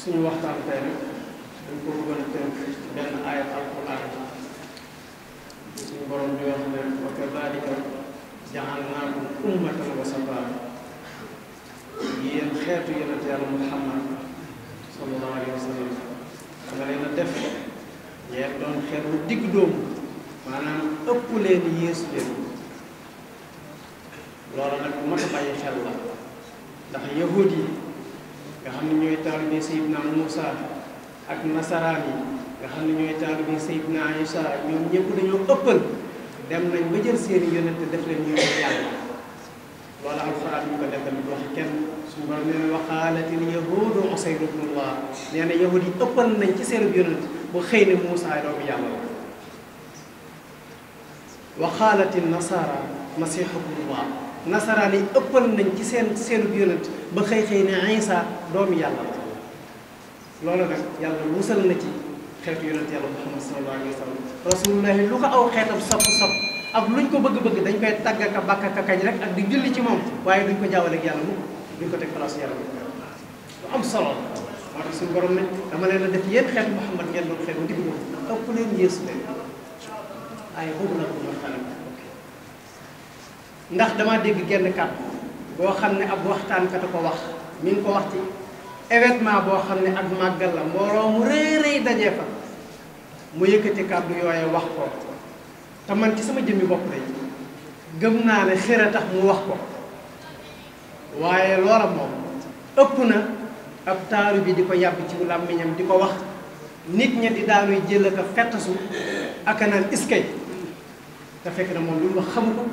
suñu waxtaan tey nag dañ ko bëggoon a tënk benn aaya alquran suñu borom di wax ne wa kadhalika ja'alnaakum ummatan wasatan yéen xeetu yonent yàlla Muhammad sallallahu alayhi wa sallam dama leen a def yéen doon xeet bu digg doomu maanaam ëpp leen yéesu leen loolu nag bu mat a bàyyi xel la ndax yahud yi nga xam ne ñooy taalibe Seydina Muusa ak nasaraan yi nga xam ne ñooy taalibe Seydina Isa ñoom ñëpp dañoo ëppal dem nañ ba jël seeni yonent def leen ñu yàlla loolu alxuraan ñu ko defal wax kenn suñu borom nee na wa qaalatil yahuudu Uzayru ibnullah nee na yahud yi ëppal nañ ci seen yonent ba xëy ne Muusa doomu yàlla la wa qaalatil nasaara masiixu ibnullah nasaraan yi ëppal nañ ci seen yonent ba xëy ne Isa doomu yàlla la loolu nag yàlla musal na ci xeetu yonent yàlla Muhammad sallallahu alayhi wa sallam rasulullahi lu ko aw xeetam sopp ak luñ ko bëgg-bëgg dañ koy tàgg ka bàkk ka kañ rek ak di julli ci moom waaye duñ ko jaawale ak yàlla mu duñ ko teg place yàlla lu am solo moo tax suñu borom ne dama leen a def yéen xeetu Muhammad ngeen doon xeetu digg moom ëpp leen yéesu leen waaye boobu nag bu ma xale ndax damaa dégg genn kàddu boo xam ne ab waxtaankat a ko wax mi ngi ko wax ci événement boo xam ne ak màggal la mbooloo mu rëy dajee fa mu yëkkati kàddu yooye wax ko te man ci sama jëmmi bopp day gëm naa ne xër a tax mu wax ko waaye loola moom ëpp na ab taaru bi di ko yàbb ci làmmiñam di ko wax nit ña di daanuy jël ak a fettasu ak a naan iskay te fekk na moom lu mu wax xamu ko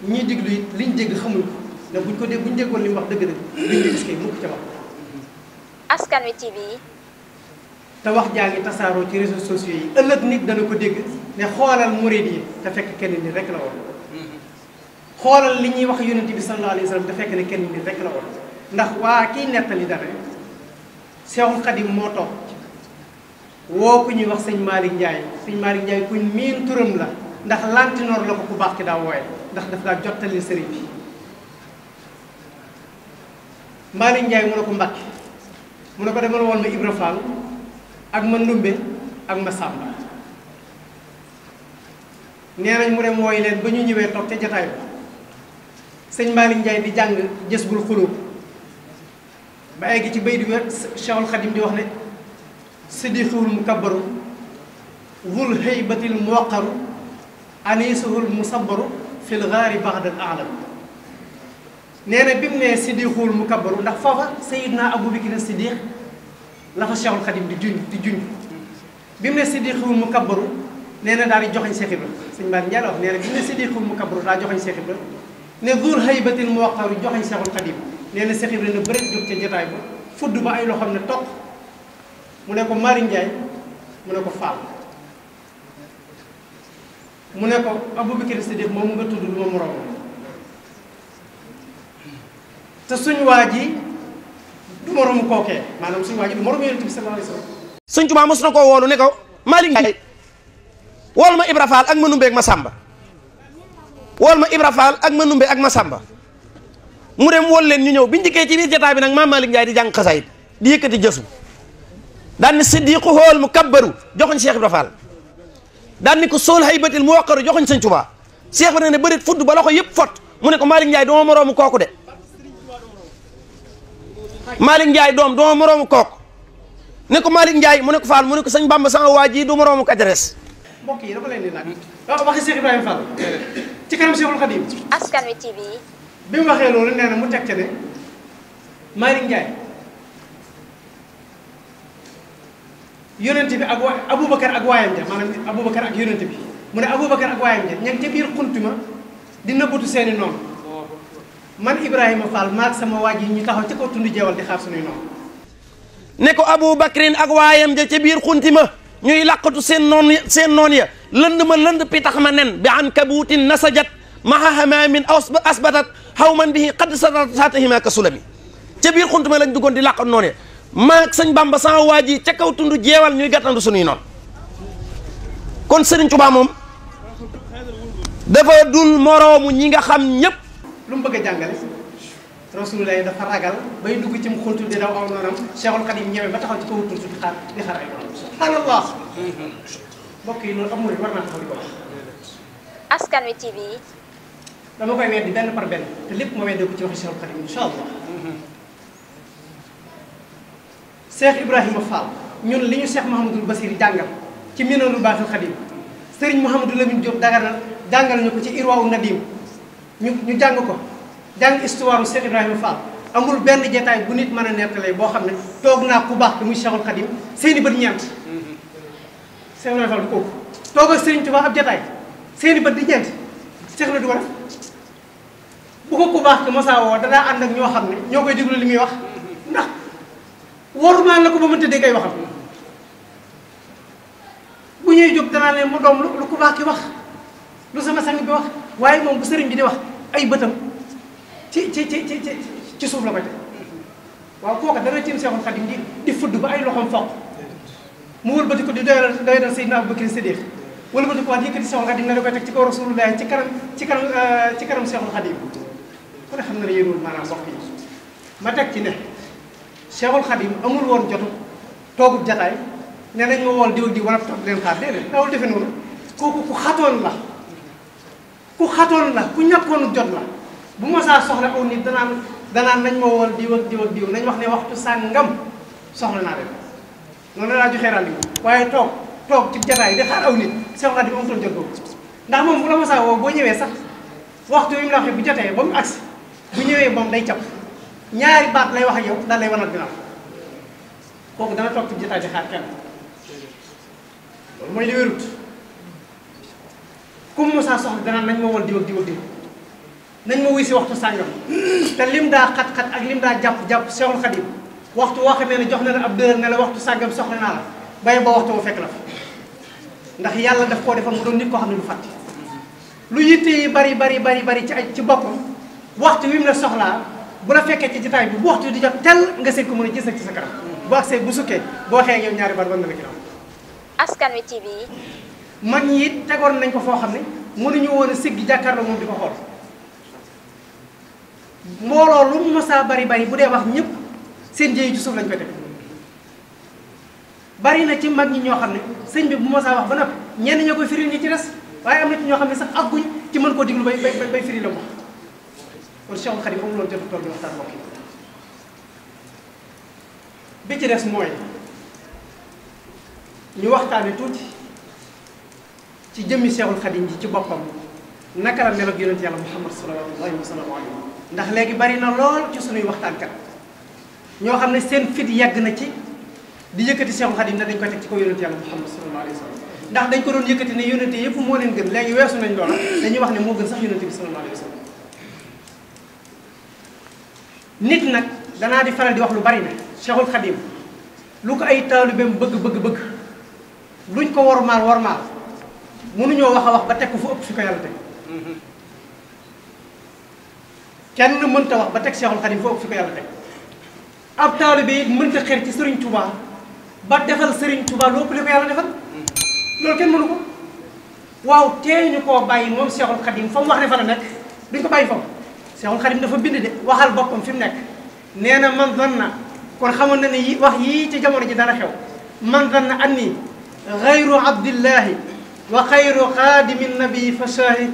ñii diglu it liñ dégg xamuñ ko ne buñ ko dégg buñ déggoon li mu wax dëgg-dëgg liñ dégg iskay mukk ca wax Askan Wi TV. te wax jaa ngi tasaaroo ci réseaux sociaux yi ëllëg nit dana ko dégg ne xoolal murid yi te fekk kenn nit rek la woon xoolal li ñuy wax yonent bi sallallahu alayhi wa sallam te fekk ne kenn nit rek la woon ndax waa kiy nettali dara Seexul Xadim moo toog woo ku ñuy wax sëñ Malick Ndiaye sëñ Malick Ndiaye kuñ miin turam la ndax lantinoor la ko ku baax ki daa wooye ndax daf daa jottali sëriñ bi Malick Ndiaye mu ne ko Mbàkke mu ne ko demal woon ma Ibra Fall ak ma Ndumbe ak ma Sàmba nee nañ mu dem wooy leen ba ñu ñëwee toog ca jataay ba sëñ Malick Ndiaye di jàng Jazbul Xuluub ba egg ci bay di wér Cheikhul Khadim di wax ne siddiqul mukabbaru zul haybatil muwaqaru anisuhul musabbaru fil gaari baxdal alam nee na bi mu nee siddiqul mukabbaru ndax foofa Sayyidna Abu Bakr Siddiq la fa Cheikhul Khadim di junj bi mu ne siddiqul mukabbaru nee na daal di joxañ Cheikh Ibra sëñ Malick Ndiaye la wax nee na bi mu ne siddiqul mukabbaru daa joxañ Cheikh Ibra ne zul haybatil muwaqaru joxañ Cheikhul Khadim nee na Cheikh Ibra ne bëri jóg ca jotaay ba fudd ba ay loxoom ne toq mu ne ko Malick Ndiaye mu ne ko Fall mu ne ko Aboubacar Siddiq moom mu nga tudd lu ma moroom te suñu waa ji du moroomu kookee maanaam suñu waa ji du moroomu Yonent bi sallallahu alayhi wa sallam. Sëñ Tuubaa mos na koo woonu ne ko Malick Ndiaye wool ma Ibra Fall ak ma Numbe ak ma Samba wool ma Ibra Fall ak ma Numbe ak ma Samba mu dem wol leen ñu ñëw biñu dikkee ci biir jotaay bi nag maam Malick Ndiaye di jàng xasaayit di yëkkati jësu daan ni siddiqu xool mu kabbaru joxoñ Cheikh Ibra Fall daan ni ko sool haybatil mu waqaru joxoñ Sëñ Tuubaa Cheikh Ibra ne bërit fudd ba loxo yëpp fot mu ne ko Malick Ndiaye duma moroomu kooku de Malick Ndiaye doom duma moroomu kooku ne ko Malick Ndiaye mu ne ko Fall mu ne ko sëñ Bamba sama waa ji du moroomu kadres. mbokk yi dafa leen di laaj waxi Cheikh Ibrahima Fall ci kanam Cheikhul Khadim. Askan Wi TV. bi mu waxee loolu nee na mu teg ca ne Malick Ndiaye yonent bi ak waa Aboubacar ak waayam ja maanaam Aboubacar ak yonent bi mu ne Aboubacar ak waayam ja ña ngi ca biir xuntuma di nëbbatu seeni noonu man Ibrahima Fall maag sama waaj yi ñu taxaw ci kaw tund jeewal di xaar suñuy noonu. ne ko Aboubacarin ak waayam ja ca biir xuntima ñuy làqatu seen noon ya lënd ma lënd pitax ma nen bi an kabuutin nasajat maha hamaamin asbatat xaw man bihi qad saatahima ka sulami ca biir xuntuma lañ duggoon di làqatu noonu ya maag sëñ Bamba sama waaj yi ca kaw tund jeewal ñuy gàttandu suñuy noonu kon Serigne Touba moom dafa dul moroomu ñi nga xam ñëpp. lu mu bëgg a jàngale Rasulullah dafa ragal bay dugg ci mu xuntu di daw aw noonam Cheikhul Khadim ñëwee ba taxaw ci kaw turtu di xaar ay noonam subhanallah mbokk yi loolu amul war naa taxaw di ko wax. Askan Wi TV. dama koy weddi benn par benn te lépp ma weddi ko ci waxi Cheikhul Khadim incha allah. Cheikh Ibrahima Fall ñun li ñu Cheikh Mouhamadul Basir jàngal ci Minanul Baaxil Khadim Serigne Mouhamadou Lamine Diop Dagana jàngal ñu ko ci Irwaawu Nadim ñu jàng ko jàng histoire Cheikh Ibrahima Fall amul benn jataay bu nit mën a nettalee boo xam ne toog naa ku baax te muy Cheikhul Khadim seeni bët ñeent. Cheikh Ibrahima Fall du kooku toog ak Serigne Touba ab jataay seeni bët di ñeent Cheikh la du ko def bu ko ku baax te mosaa woo danaa ànd ak ñoo xam ne ñoo koy déglu li muy wax ndax warumaan la ko ba mënta dégg ay waxam bu ñuy jóg danaa leen mu doom lu ku baax ki wax lu sama sang bi wax waaye moom bu sëriñ bi di wax ay bëtam ci suuf la koy teg waaw kooka dana tiim Seexul Xadim di fudd ba ay loxoom foq mu wëlbati ko di doyal Seydina Abubakar Siddiq wëlbati ko waat yëkkati Seexul Xadim ne da koy teg ci kaw Rasulullah ci kanam Seexul Xadim ku ne xam na ne yéenul maanaam mbokk yi ma teg ci ne Cheikhul Khadim amul woon jotu toogub jataay ne nañ ma wool diw di war a toog leen xaar déedéet dawul defe noonu kooku ku xatoon la ku ñàkkoonu jot la bu ma saa soxla aw nit danaan nañ ma wool diw ak diw ak diw nañ wax ne waxtu sàngam soxla naa dem noonu laa joxee rendez-vous waaye toog ci jataay di xaar aw nit Cheikhul Khadim amutoon jot boobu ndax moom bu la ma saa woo boo ñëwee sax waxtu wi mu la waxee bu jotee ba mu agsi bu ñëwee moom day cap ñaari baat lay wax ak yow daal lay wanal ginnaaw kooku dana toog ci jotaay di xaar kenn loolu mooy li wérut comme Moussa soxla danaan nañ ma wol diw ak diw ak diw nañ ma wuy si waxtu sàngam te lim daa xat-xat ak lim daa jàpp Cheikhul Khadim waxtu woo xamee ne jox na la ab dër ne la waxtu sàngam soxla naa la bay ba waxtu woo fekk la fa ndax yàlla daf koo defal mu doon nit koo xam ne du fàtte lu yitte yi bari ci boppam waxtu wi mu la soxlaa bu la fekkee ci jotaay bi bu waxtu di jot tel nga seet ko mën a gis ak ci sa kanam bu agsee bu sukkee boo waxee yow ñaari baat war na la ginnaaw. Askan Wi TV. mag ñi it tegoon nañ ko foo xam ne mënuñu woon a siggi jàkkaarloo moom di ko xool mbooloo lu mu mësaa bari bu dee wax ñëpp seen jëy ci suuf lañ koy teg bari na ci mag ñi ñoo xam ne sëñ bi bu mësaa wax ba noppi ñenn ñoo koy firil ñi ci des waaye am na ci ñoo xam ne sax agguñ ci mën koo diglu bay firi la ko. kon Cheikhul Khadim amul woon jot tool bi waxtaan mbokk yi bi ci des mooy ñu waxtaane tuuti ci jëmmi Cheikhul Khadim ji ci boppam naka la mel ak yonent yàlla Muhammad sallallahu alayhi wa sallam ndax léegi bari na lool ci sunuy waxtaankat ñoo xam ne seen fit yàgg na ci di yëkkati Cheikhul Khadim ne dañ koy teg ci kaw yonent yàlla Muhammad sallallahu alayhi wa sallam ndax dañ ko doon yëkkati ne yonente yëpp moo leen gën léegi weesu nañ loola dañuy wax ne moo gën sax yonente bi sallallahu alayhi wa sallam nit nag danaa di faral di wax lu bari ne Cheikhul Khadim lu ko ay taalibeem bëgg luñ ko wormaal mënuñoo wax a wax ba teg ko fu ëpp fi ko yàlla teg kenn mënta wax ba teg Cheikhul Khadim fu ëpp fi ko yàlla teg ab taalibe yi mënta xer ci Serigne Touba ba defal Serigne Touba lu ëpp li ko yàlla defal loolu kenn mënu ko waaw tee ñu koo bàyyi moom Cheikhul Khadim fa mu wax ne fa la nekk duñ ko bàyyi foofu Cheikhul Khadim dafa bind de waxal boppam fi mu nekk nee na man zanna kon xamoon na ne wax yii ci jamono ji dana xew man zanna anni xayru abdillahi wa xayru xaadimi nabii fa shahid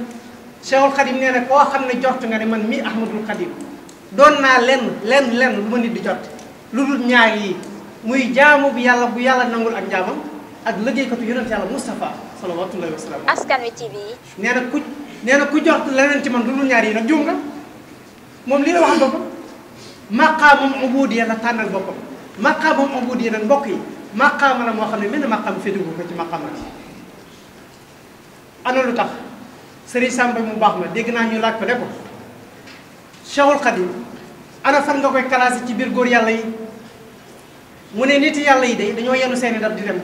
Cheikhul Khadim nee na koo xam ne jort nga ne man mii Ahmadul Khadim doon naa lenn lu ma nit di jot lu dul ñaar yi muy jaamu bi yàlla bu yàlla nangul ak njaamam ak liggéeykatu yonent yàlla Moustapha salawatullahi wa salaam. Askan Wi TV. nee na ku jort leneen ci man lu dul ñaar yi nag juum nga moom lii la waxal boppam maqaamam ubudiya la tànnal boppam maqaamam ubudiya nag mbokk yi maqaama la moo xam ne mel na maqaam féetewul ko ci maqaamat yi ana lu tax Serigne Samba mu baax ma dégg naa ñu laaj ko ne ko Cheikhul Khadim ana fan nga koy classé ci biir góor yàlla yi mu ne nit yàlla yi de dañoo yenu seeni dab di dem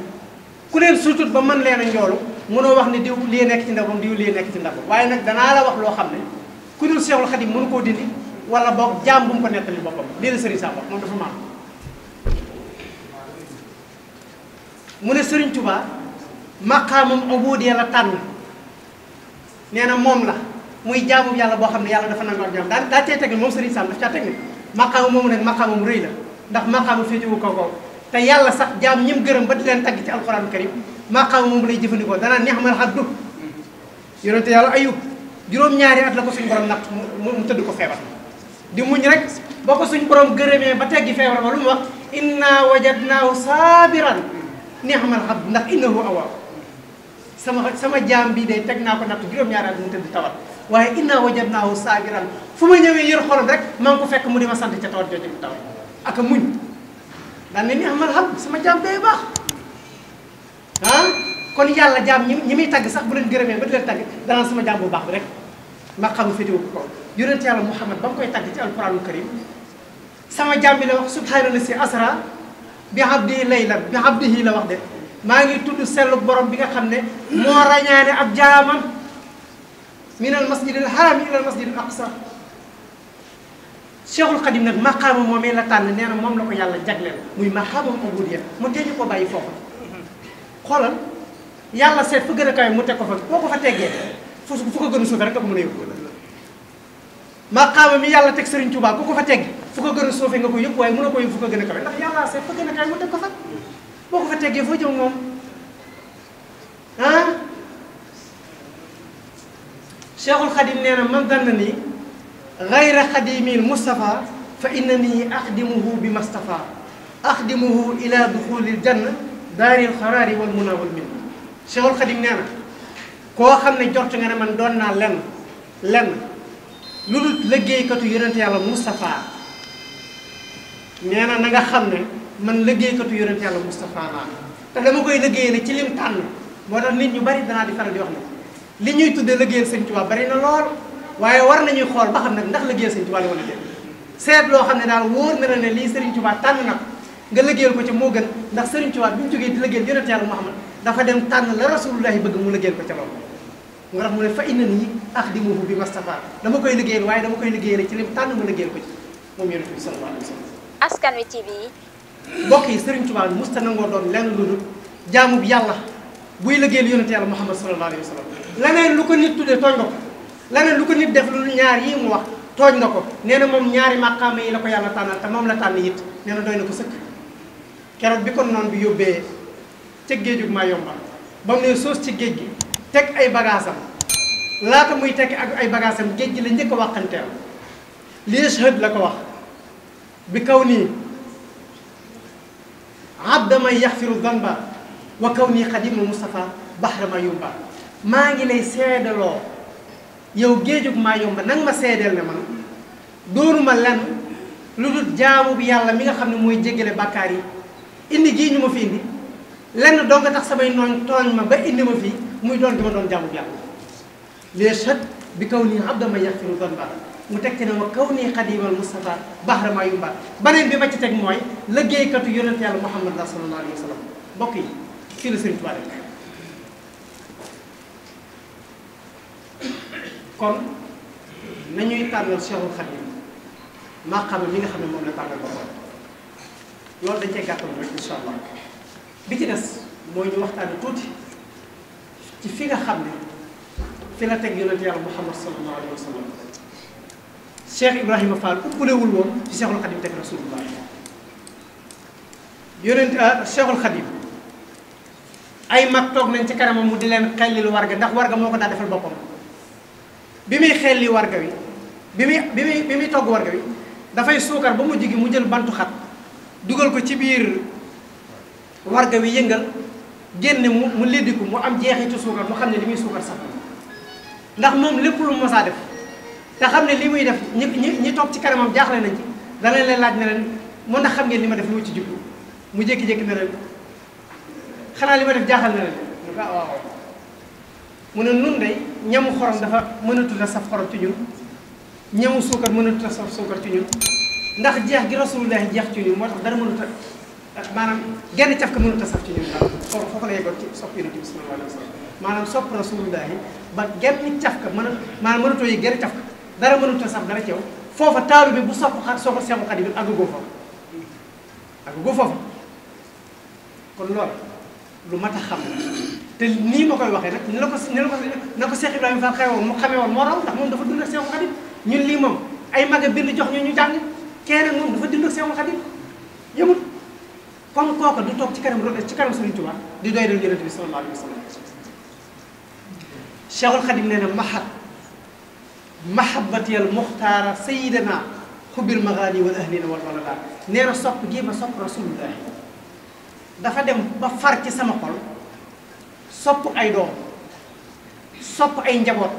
ku leen sutut ba mën leen a njoolu mënoo wax ne diw lii nekk ci ndabam diw lii nekk ci ndabam waaye nag danaa la wax loo xam ne ku dul Cheikhul Khadim mënu koo dindi wala boog jaam bu mu ko nettali boppam lii la Serigne Samba moom dafa maam mu ne Serigne Touba maqaamam ubudiya la tànn nee na moom la muy jaamu yàlla boo xam ne yàlla dafa nangu ak jaam daa tey teg moom Serigne Sam daf caa teg ne maqaama moomu nag maqaama mu rëy la ndax maqaama féetewu kaw te yàlla sax jaam ñim gërëm ba di leen tagg ci alquran karim maqaama moomu lay jëfandikoo danaa ni'mal abdu yonente yàlla Ayub juróom-ñaari at la ko suñu borom natt mu tëdd ko feebar di muñ rek boo ko suñu borom gërëmee ba teggi feebar ba lu mu wax inna wajadnaahu saabiran ni'mal abdu ndax innahu awwaab sama jaam bii de teg naa ko natt juróom-ñaari at mu tëdd tawat waaye inna wajadnaahu saabiran fu ma ñëwee yër xolam rek maa ngi ko fekk mu di ma sant ca tawat jooju mu tawat ak a muñ daan ne ni'mal abdu sama jaam bee baax kon yàlla jaam ñi muy tagg sax bu leen gërëmee ba di leen tagg danaan sama jaam bu baax bi rek ma xam féetewu ko kaw yonent yàlla Muhammad ba mu koy tagg ci alquranul karim sama jaam bi la wax subhaanallazi asra bi abdihi laylan bi abdihi la wax de maa ngi tudd sellu borom bi nga xam ne moo rañaane ab jaamam minal masjidil haram ilal masjidil aqsa Cheikhul Khadim nag maqaama moomee la tànn nee na moom la ko yàlla jagleel muy maqaamam ubudiyya mu teñu ko bàyyi foofu xoolal yàlla seet fu gën a kawe mu teg ko fa boo ko fa teggee fu ko gën a suufee rek nga ko mën a yóbbu maqaama mi yàlla teg Serigne Touba ku ko fa tegg fu ko gën a suufee nga ko yëpp waaye mën a ko yóbbu fu ko gën a kawe ndax yàlla seet fu gën a kawe mu teg ko fa boo ko fa teggee foo jëm moom Cheikhul Khadim nee na man danna ni gayra xadimil Mustafa fa innani axdimuhu bi Mustafa axdimuhu ila duxulil janna daaril xaraari wal muna wal min Cheikhul Khadim nee na koo xam ne jort nga ne man doon naa lenn lu dul liggéeykatu yonent yàlla Moustapha nee na nga xam ne man liggéeykatu yonent yàlla Moustapha laa te dama koy liggéeyal ci lim tànn moo tax nit ñu bari danaa di faral di wax ne li ñuy tuddee liggéeyal Sëñ Tuubaa bari na lool waaye war nañuy xool ba xam nag ndax liggéeyal Sëñ Tuubaa la wala déet seet loo xam ne daal wóor na la ne lii Sëriñ Tuubaa tànn na ko nga liggéeyal ko ci moo gën ndax Sëriñ Tuubaa bi mu jógee di liggéeyal yonent yàlla Muhammad dafa dem tànn la rasulullahi bëgg mu liggéeyal ko ca loolu nga tax mu ne fa innanii axdimuhu bi Mustafa dama koy liggéeyal waaye dama koy liggéeyal ci lim tànn ma liggéeyal ko ci moom yonent bi sallallahu alayhi wa sallam Askan Wi TV mbokk yi Sëriñ Tuubaa musta nangoo doon lenn lu dul jaamu bi yàlla buy liggéeyal yonent yàlla Muhammad sallallahu alayhi wa sallam leneen lu ko nit tuddee tooñ nga ko leneen lu ko nit def lu ñaar yii mu wax tooñ nga ko nee na moom ñaari maqaama yi la ko yàlla tànnal te moom la tànn it nee na doy na ko sëkk keroog bi kon noonu bi yóbbee ca géejug maa yomba ba mu ne soos ci géej gi teg ay bagaasam laata muy tekki ak ay bagaasam géej gi la njëkk a waxanteel li yashhad la ko wax bi kaw nii abda man yaxfiru danba wa kaw nii xadimul Mustafa bahra ma yomba maa ngi lay seedaloo yow géejug maa yomba nanga ma seedeel ne man doonuma lenn lu dul jaamu bi yàlla mi nga xam ne mooy jéggale bàkkaar yi indi gii ñu ma fi indi lenn doo nga tax samay nooñ tooñ ma ba indi ma fii muy doon gi ma doon jaamu bi yàlla yashhad bi kaw nii abda man yaxfiru danba mu teg ci ne wa kaw nii xadimal Mustafa bahra ma yomba beneen bi ma ci teg mooy liggéeykatu yonent yàlla Muhammad sallallahu alayhi wa sallam mbokk yi fii la Sëriñ Tuubaa rek kon nañuy tànnal Cheikhul Khadim maqaama mi nga xam ne moom la tànnal ba pare loolu dañ cee gàttal rek incha allah bi ci des mooy ñu waxtaane tuuti ci fi nga xam ne fi la teg yonent yàlla Muhammad sallallahu alayhi wa sallam Cheikh Ibrahima Fall uppalewul woon ci Cheikhul Khadim teg rasulullah yonent Cheikhul Khadim ay mag toog nañ ci kanamam mu di leen xellil warga ndax warga moo ko daa defal boppam bi muy xelli warga wi bi muy togg warga wi dafay suukar ba mu jigi mu jël bantu xat dugal ko ci biir warga wi yëngal génne mu léddiku mu am jeexitu suukar mu xam ne li muy suukar sax ndax moom lépp lu mosaa def te xam ne li muy def ñi toog ci kanamam jaaxle nañ ci dana leen laaj ne leen mën na xam ngeen li ma def lu ci jublu mu jékki-jékki ne leen xanaa li ma def jaaxal na leen waaw mu ne nun day ñamu xorom dafa mënatul a saf xorom ci ñun ñamu suukar mënatul a saf suukar ci ñun ndax jeex gi rasulullahi jeex ci ñun moo tax dara mënut a maanaam genn caf ka mënut a saf ci ñun daal foofu la yeggoon ci sopp yonent bi sallallahu alayhi wa sallam maanaam sopp rasulullahi ba genn caf ka maanaam mënatoo yi genn caf ka dara mënut a saf dara ci yow foofa taalu bi bu sopp Seexul Xadiim àggugoo foofa kon loolu lu mat a xam te nii ma koy waxee nag na ko Cheikh Ibrahima Fall xamee woon moo raw ndax moom dafa dund ak Seexul Xadiim ñun lii moom ay mag a bind jox ñu jàng kenn moom dafa dund ak Seexul Xadim yëmut kon kooka du toog ci kanam Sëriñ Tuubaa di doy dal Yonent bi sallallahu alayhi wa sallam. Seexul Xadim nee na mahabbatiyal muxtaara sayyidina xubbil magaani wal ahlina wal walada nee na sopp gii ma sopp rasulullah dafa dem ba far ci sama xol sopp ay doom sopp ay njaboot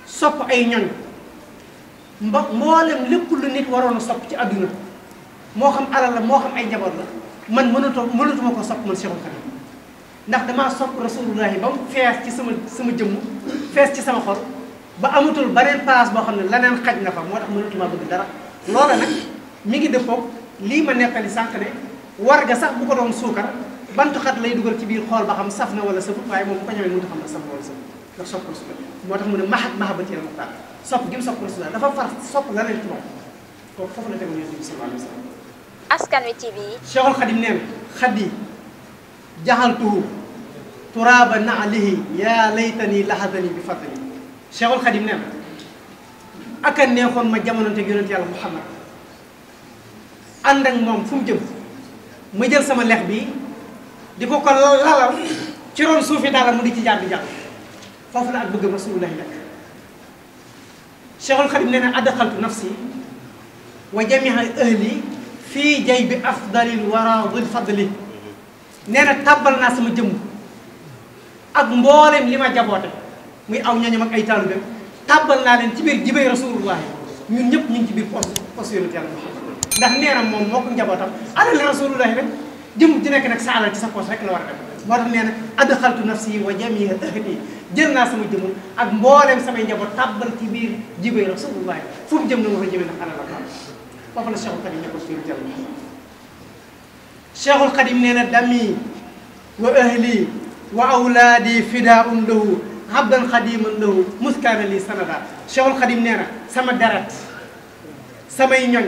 sopp ay ñoñ mboolem lépp lu nit waroon a sopp ci àdduna moo xam alal la moo xam ay njaboot la man mënatuma ko sopp man Seexul Xadim ndax damaa sopp rasulullah ba mu fees ci sama jëmm fees ci sama xol ba amatul beneen place boo xam ne leneen xaj na fa moo tax mënatuma bëgg dara loola nag mi ngi dëppoog lii ma nettali sànq ne war ga sax bu ko doon suukar bantu xat lay dugal ci biir xool ba xam saf na wala safut waaye moom bu ko ñëwee mënut a xam ne saf na wala safut ndax sopp rasulullah moo tax mu ne mahabbati al muxtaar sopp gi mu sopp rasulullah dafa far sopp leneen ci moom kooku foofu la tegoon Yonent bi sallallahu alayhi wa sallam. Askan Wi TV. Cheikhul Xadim nee na xaddi jaxaltuhu turaaba naalihi yaa laytani lahadani bi fadli. Cheikhul Xadim nee na ak a neexoon ma jamononte ak Yonent Yàlla Muhammad ànd ak moom fu mu jëm ma jël sama lex bi di ko lalal ci ron suufi daala mu di ci jaar di jàll foofu la ak bëgg rasulullah nekk. Cheikhul Xadim nee na adxaltu nafsi wa jamiha ahli fii jay bi afdalil wara dil fadli nee na tàbbal naa sama jëmm ak mboolem li ma jaboote muy aw ñooñam ak ay taalibeem tàbbal naa leen ci biir jibay rasulullah ñun ñëpp ñu ngi ci biir pos Yonent Yàlla Muhammad ndax nee na moom moo ko njabootam alal rasulullah rek jëm ci nekk nag sa alal ci sa poos rek la war a def moo tax nee na adxaltu nafsi wa jamiha ahli jël naa sama jëmm ak mboolem samay njaboot tàbbal ci biir jibay rasulullah fu mu jëm na ma fa jëmee ndax alal la foofu la Cheikhul Xadim nekkoon ci Yonent Yàlla Muhammad. Cheikhul Xadim nee na dami wa ahli wa awlaadi fidaun lahu abdan xadiman lahu muskaana li sanada. Cheikhul Xadim nee na sama deret samay ñoñ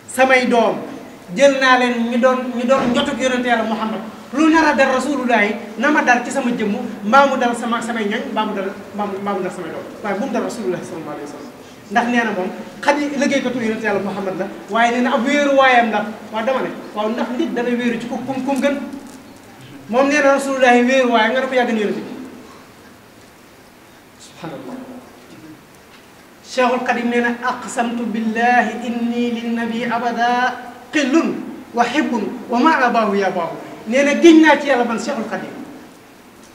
samay doom jël naa leen ñu doon njotug Yonent Yàlla Muhammad lu nar a dal rasulullahi na ma dal ci sama jëmm mbaa mu dal samay ñoñ mbaa mu dal samay doom waaye bu mu dal rasulullahi sallallahu alayhi wa sallam ndax nee na moom xadi liggéeykatu Yonent Yàlla Muhammad la waaye nee na ab wéeru waayam la waaw dama ne waaw ndax nit dana wéeru ci kum gën moom nee na rasulullahi wéeru waaye nga ne ko yàgg na Yonent bi subhanallah. Cheikhul Xadim nee na aqsamtu billahi inni linnabi abada qillun wa hibbun wa ma abaahu ya baahu nee na giñ naa ci yàlla man Cheikhul Xadim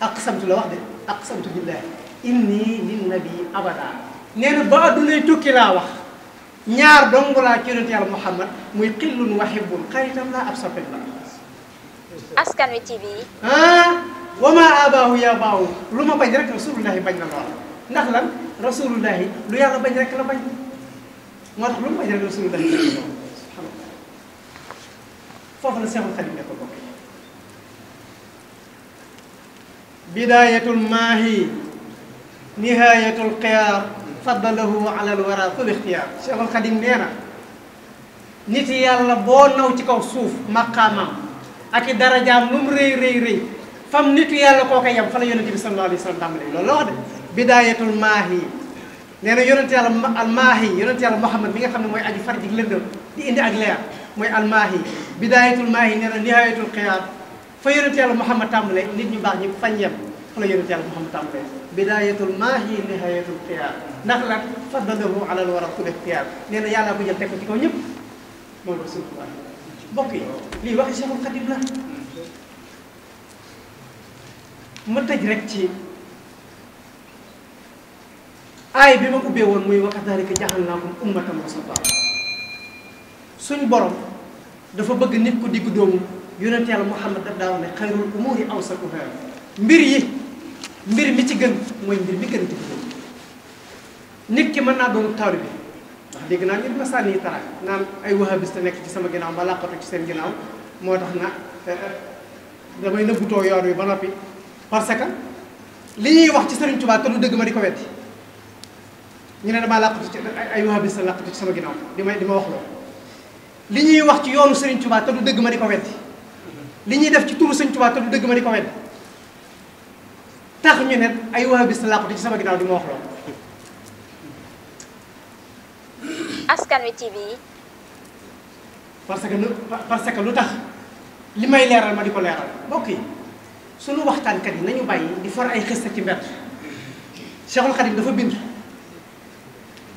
aqsamtu la wax de aqsamtu billahi inni linnabi abada nee na ba addunay tukki laa wax ñaar dong laa ci Yonent Yàlla Muhammad muy qillun wa hibbun xaritam laa ab soppet la. Askan Wi TV. wa ma abaahu ya baahu lu ma bañ rek rasulullahi bañ na lool ndax lan rasulullahi lu yàlla bañ rek la bañ moo tax lu mu bañ rek rasulullahi bañ na lool foofu la Seexul Xadim ne ko bokk. bidayatul maahi nihayatul xiyaar faddalahu ala alwara tul ixtiyaar. Seexul Xadim nee na nit yàlla boo naw ci kaw suuf maqaamam ak i darajaam lu mu rëy fam nitu yàlla koo koy yem fa la Yonent bi sallallahu alayhi wa sallam tàmbalee loolu la wax de bidayatul maahi nee na Yonent Yàlla al maahi Yonent Yàlla Muhammad mi nga xam ne mooy aji far ji lëndëm di indi ak leer mooy al maahi bidayatul maahi nee na nihayatul xiyaar fa Yonent Yàlla Muhammad tàmbalee nit ñu baax ñi fañ yem fa la Yonent Yàlla Muhammad tàmbalee bidayatul maahi nihayatul xiyaar ndax lan faddalahu ala al wara tul ixtiyaar nee na yàlla ko jël teg ko ci kaw ñëpp moom rasulullah. mbokk yi lii waxi Cheikhul Xadim la ma tëj rek ci aay bi ma ubbee woon muy wa kadhalika ja'alnaakum ummatan wasata. suñ borom dafa bëgg nit ku diggu doomu. Yonent Yàlla Muhammad daf daa wax ne xayrul umuuri awsatuhaa mbir mi ci gën mooy mbir mi gën a diggu doomu. nit ki mën naa doon taalibe bi ndax dégg naa nit ma sànni taraak naan ay wahabiste nekk ci sama ginnaaw ba làqatu ci seen ginnaaw moo tax na damay nëbbutoo yoon wi ba noppi parce que li ñuy wax ci Sëriñ Tuubaa te du dëgg ma di ko wetti ñu ne damaa làqatu ci ay wahabiste làqatu ci sama ginnaaw di ma wax loolu li ñuy wax ci yoonu Sëriñ Tuubaa te du dëgg ma di ko wetti li ñuy def ci turu Sëriñ Tuubaa te du dëgg ma di ko wetti tax ñu ne ay wahabiste làqatu ci sama ginnaaw di ma wax loolu. Askan Wi TV. parce que lu tax li may leeral ma di ko leeral mbokk yi sunu waxtaankat yi nañu bàyyi di for ay xista ci mbedd. Cheikhul Khadim dafa bind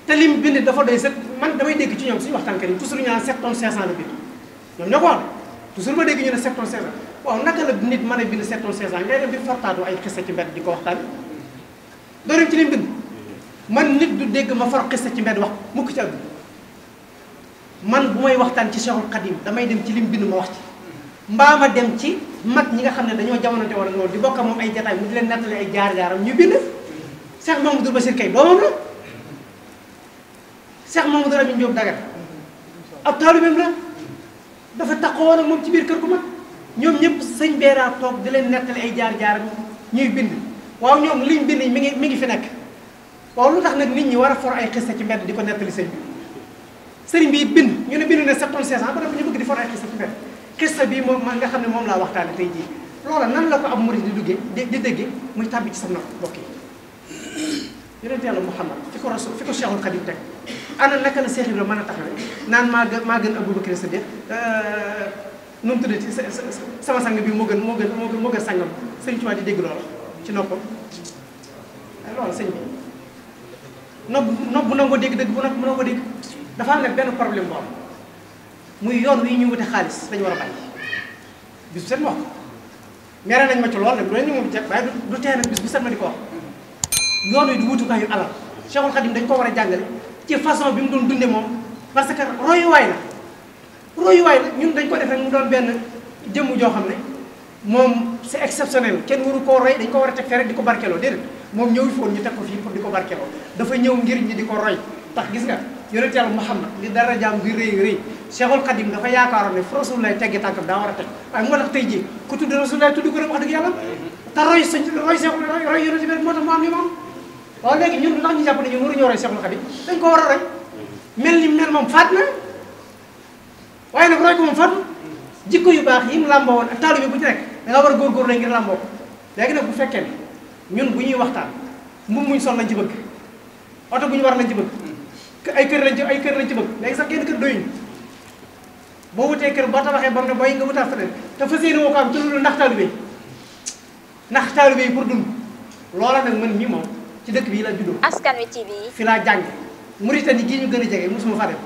te lim bind dafa doy set man damay dégg ci ñoom suñu waxtaankat yi toujours ñu naan 7 tonnes 500 la bind ñoom ñoo ko wax toujours ma dégg ñu ne 7 tonnes 500 waaw naka la nit mën a bind 7 tonnes 500 ngay dem di fortaatu ay xista ci mbedd di ko waxtaan doo dem ci lim bind man nit du dégg ma for xista ci mbedd wax mukk ci àdduna man bu may waxtaan ci Cheikhul Khadim damay dem ci lim bind ma wax ci mbaa ma dem ci mag ñi nga xam ne dañoo jamonante wala loolu di bokk moom ay jataay mu di leen nettali ay jaar-jaaram ñu bind Cheikh Mamadou Bachir kay doomam la Cheikh Mamadou Lamine Diop Dagana ab taalibeem la dafa taxawoon ak moom ci biir kër gu mag ñoom ñëpp sëñ beeraa toog di leen nettali ay jaar-jaaram ñuy bind waaw ñoom liñ bind mi ngi fi nekk waaw lu tax nag nit ñi war a for ay xista ci mbedd di ko nettali sëñ bi sëriñ bi it bind ñu ne bind ne 7 tonnes 500 ba dafa ñu bëgg di for ay xista ci mbedd xista bii moom nga xam ne moom laa waxtaane tey jii loola nan la ko ab murid di duggee di déggee muy tàbbi ci sa nopp mbokk yi yonent yàlla Muhammad fi ko Cheikhul Khadim teg ana naka la Cheikh Ibrahima mën a taxawee naan maa gën Aboubacar Sadiq nu mu tuddati sama sang bi moo gën sangam sëñ Tuubaa di dégg loola ci noppam loola sëñ bi nopp bu nangoo dégg dëgg bu nangoo dégg dafa am nag benn problème bu am muy yoon wi ñu wute xaalis dañu war a bàyyi bis bu set ma wax ko mere nañ ma ci lool nag lu leen ñu moom jeg waaye du tee nag bis bu set ma di ko wax yoon wi du wutukaayu alal Cheikhul Khadim dañ ko war a jàngale ci façon bi mu doon dunde moom parce que royuwaay la ñun dañ ko def rek mu doon benn jëmm joo xam ne moom c'est exceptionnel kenn waru koo roy dañ ko war a teg fee rek di ko barkeloo déedéet moom ñëw fi woon ñu teg ko fii pour di ko barkeloo dafa ñëw ngir ñi di ko roy tax gis nga yonent yàlla Muhammad li dara jaam di rëy Cheikhul Khadim dafa yaakaaroon ne fu Rasulullah teggi tànkam daa war a teg waaye moo tax tey jii ku tudd Rasulullah tudd ko rek wax dëgg yàlla te roy yonent bi rek moo tax mu am li mu am waaw léegi ñun ndax ñu jàpp ne ñun waruñoo roy Cheikhul Khadim dañ ko war a roy mel ni mel moom faat na waaye nag roy ko moom faatu jikko yu baax yi mu làmboo woon ak taalibe bu ci nekk da nga war a góorgóorlu ngir làmboo ko léegi nag bu fekkee ne ñun bu ñuy waxtaan mbubb muñ sol lañ ci bëgg oto bu ñu war lañ ci bëgg ay kër lañ ci bëgg léegi sax genn kër doyuñu boo wutee kër boo tabaxee ba mu ne booy nga wutaat feneen te fas yéene woo ko am ci loolu ndax taalibe yi pour dund loola nag man mii moom ci dëkk bi la juddoo Askan Wi TV fi laa jàng Mauritanie gii ñu gën a jege mosuma fa dem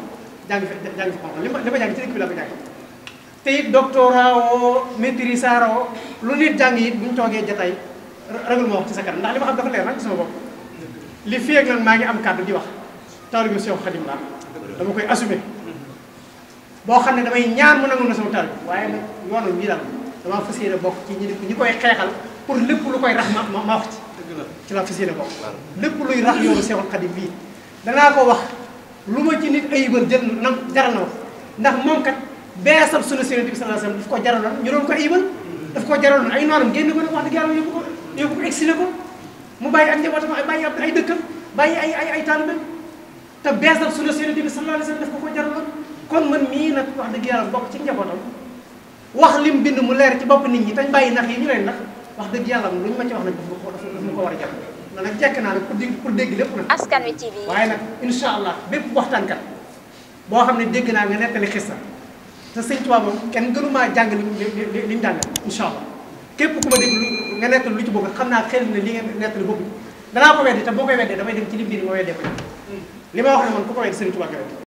jàng fi xam-xam li ma jàng ci dëkk bi la ko jàng te it doctorat woo maîtrise woo lu nit jàng it bu ñu toogee jataay ragal ma wax ci sa kanam ndax li ma xam dafa leer nag ci sama bopp li fi ak nag maa ngi am kàddu di wax taalibe Cheikh Khadim laa dama koy assumer boo xam ne damay ñaan mu nangu na sama taalibe waaye nag yoonam bii daal damaa fas yéene bokk ci ñi koy xeexal pour lépp lu koy rax ma wax ci la fas yéene bokk lépp luy rax yoonu Cheikhul Khadim bii danaa ko wax lu ma ci nit ayibal jël na jaral na ma ndax moom kat beesal sunu Yonent bi sallallahu alayhi wasallam daf ko jaraloon ñu doon ko ayibal daf ko jaraloon ay noonam génn ko nag wax dëgg yàlla yóbbu ko exilé ko mu bàyyi ak njabootam bàyyi ay dëkkam bàyyi ay taalibe te beesal sunu Yonent bi sallallahu alayhi wasallam daf ko jaraloon kon man mii nag wax dëgg yàlla bokk ci njabootam wax lim bind mu leer ci bopp nit ñi tañ bàyyi nax yi ñu leen nax wax dëgg yàlla lu ñu ma ci wax nag daf ma ko war a jàpp man nag jekk naa nag pour dégg lépp nag Askan Wi TV waaye nag incha allah bépp waxtaankat boo xam ne dégg naa nga nettali xissa te sëñ Tuubaa moom kenn gënumaa jàng li mu jàngal incha allah képp ku ma dégg nga nettali lu ci bokk xam naa xel ne li nga nettali bokk danaa ko weddi te boo koy weddee damay dem ci li mbir ma weddee ko li ma wax ne man ku ko weddi sëñ Tuubaa nga weddi